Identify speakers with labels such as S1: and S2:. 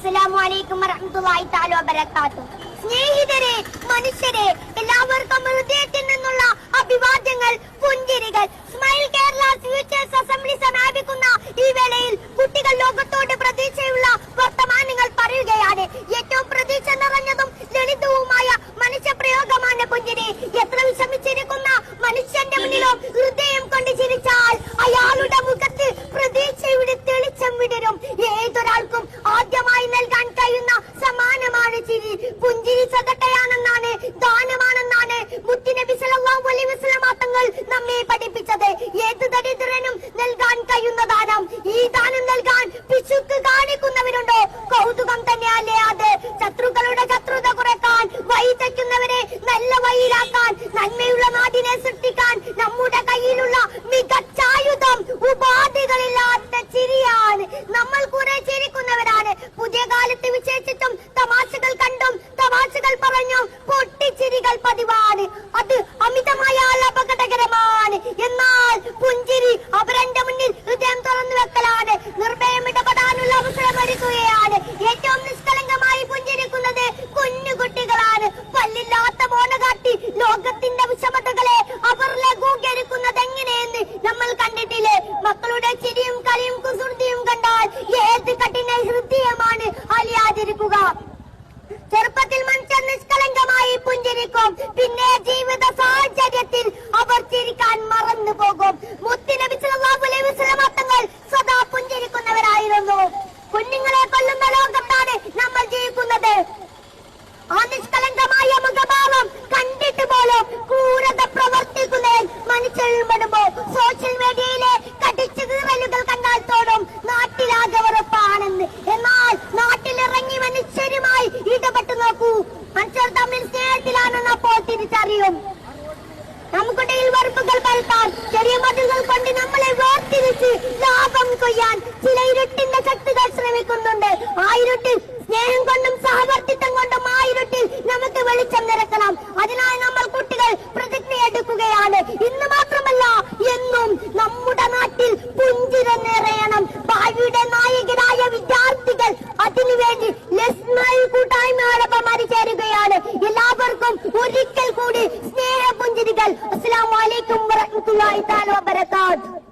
S1: അസ്സലാമു അലൈക്കും വറഹ്മത്തുള്ളാഹി തആല വബറകാതുഹു. സ്നേഹിതരെ, മനുഷ്യരെ, എല്ലാവർക്കും ഹൃദയത്തിൽ നിന്നുള്ള അഭിവാദ്യങ്ങൾ, പുഞ്ചിരികൾ. സ്മൈൽ കേരള ഫ്യൂച്ചേഴ്സ് അസംബ്ലി സമാപിക്കുന്ന ഈ വേളയിൽ കുട്ടികൾ ലോകത്തോട് പ്രതീക്ഷയുള്ള വർത്തമാനങ്ങൾ പറയുകയാണ്. ഏറ്റവും പ്രതീക്ഷ നിറഞ്ഞതും ലളിതവുമായ മനുഷ്യപ്രയോഗമാണ് പുഞ്ചിരി. എത്ര വിഷമിച്ചിരിക്കുന്ന മനുഷ്യന്റെ മുന്നിലും ഹൃദയം കൊണ്ട് ചിരിച്ചാൽ അയാളുടെ മുഖത്ത് പ്രതീക്ഷയുടെ തെളിച്ചം വിടരും. ഏതൊരാൾക്കും ആദ്യമായി നൽകാൻ കഴിയുന്ന സമ്മാനമാണ് ചിരി. പുഞ്ചിരി സദഖയാണെന്നാണ്, ദാനമാണെന്നാണ് മുത്തുനബി സല്ലല്ലാഹു അലൈഹി വസല്ലം തങ്ങൾ നമ്മെ പഠിപ്പിച്ചത്. ഏത് ദരിദ്രനും നൽകാൻ കഴിയുന്ന ദാനം. ഈ ദാനം നൽകാൻ പിശുക്ക് കാണിക്കുന്നവരുണ്ടോ? കൗതുകം തന്നെയല്ലേ അത്. ശത്രുക്കളുടെ ശത്രുത കുറയ്ക്കാൻ, വഴി തെറ്റുന്നവരെ നല്ല വഴിയിലാക്കാൻ, നന്മയുള്ള നാടിനെ സൃഷ്ടിക്കാൻ നമ്മുടെ കയ്യിലുള്ള മികച്ചായുധം ഉപാധികളില്ലാത്ത ചിരിയാണ്. നമ്മൾ കുറെ ചിരിക്കുന്നവരാണ്. പുതിയ കാലത്ത് വിശേഷിച്ചും തമാശകൾ കണ്ടും തമാശകൾ പറഞ്ഞും പൊട്ടിച്ചിരികൾ പതിവാണ്. അത് അമിതമായാൽ അപകടകരമാണ്. എന്നാൽ പുഞ്ചിരി അവരന്റെ മുന്നിൽ ഹൃദയം തുറന്നു വെക്കലാണ്. നിർഭയം ഇടപെടാനുള്ള അവസരം ഒരുക്കുകയാണ്. ഏറ്റവും നിഷ്കളങ്കമായി പുഞ്ചിരിക്കുന്നത് കുഞ്ഞുകുട്ടികളാണ്. പല്ലില്ലാത്ത മോണ കാട്ടി ലോകത്തിന്റെ വിഷമതകളെ അവർ ലഘൂകരിക്കുന്നത് എങ്ങനെയെന്ന് നമ്മൾ കണ്ടിട്ടില്ലേ? മക്കളുടെ ചിരിയും കളിയും കുസൃതിയും കണ്ടാൽ ഏത് കഠിന ഹൃദയമാണ് അലിയാതിരിക്കുക. ചെറുപ്പത്തിൽ മനുഷ്യൻ നിഷ്കളങ്കമായി പുഞ്ചിരിക്കും. പിന്നെ ജീവിത സാഹചര്യത്തിൽ അവർ ചിരിക്കാൻ മറന്നു പോകും. മുത്തുനബി സല്ലല്ലാഹു അലൈഹി വസല്ലം തങ്ങൾ സദാ പുഞ്ചിരിക്കുന്നവരായിരുന്നു. കുഞ്ഞുങ്ങളെ കൊല്ലുന്ന ലോകത്താണ് നമ്മൾ ജീവിക്കുന്നത്. ആ നിഷ്കളങ്കമായ മുഖഭാവം കണ്ടിട്ട് പോലും ക്രൂരത പ്രവർത്തിക്കുന്നതിൽ മനുഷ്യരിൽ പെടുമ്പോൾ സോഷ്യൽ മീഡിയയിലെ കടിച്ചു കീറലുകൾ കണ്ടാൽ തോന്നും നാട്ടിലാകെ ഉറപ്പാണെന്ന്. എന്നാൽ നാട്ടിലിറങ്ങി മനുഷ്യരുമായി ഇടപെട്ട് നോക്കൂ. മനുഷ്യർ തമ്മിൽ സ്നേഹത്തിലാണെന്ന് അപ്പോൾ തിരിച്ചറിയും. നമുക്കിടയിൽ വെറുപ്പുകൾ പരത്താൻ, ചെറിയ മതിലുകൾ കൊണ്ട് നമ്മളെ വേർതിരിച്ച് ലാഭം കൊയ്യാൻ ചില ഇരുട്ടിന്റെ ശക്തികൾ ശ്രമിക്കുന്നുണ്ട്. ആ ഇരുട്ടിൽ സ്നേഹം കൊണ്ടും സഹവർത്തിത്വം കൊണ്ടും ആ ഇരുട്ടിൽ നമുക്ക് വെളിച്ചം നിറക്കണം. അതിനായി നമ്മൾ കുട്ടികൾ പ്രതിജ്ഞയെടുക്കുകയാണ്. ഇന്ന് മാത്രമല്ല എന്നും നമ്മുടെ നാട്ടിൽ പുഞ്ചിരി നിറയണം. ഭാവിയുടെ നായകരായ വിദ്യാർത്ഥികൾ അതിനുവേണ്ടി കൂട്ടായ്മയോടൊപ്പം അണിചേരുകയാണ്. എല്ലാവർക്കും ഒരിക്കൽ കൂടി സ്നേഹ പുഞ്ചിരികൾ. അസ്സലാമു അലൈക്കും വറഹ്മത്തുള്ളാഹി തആല വബറകാതുഹു.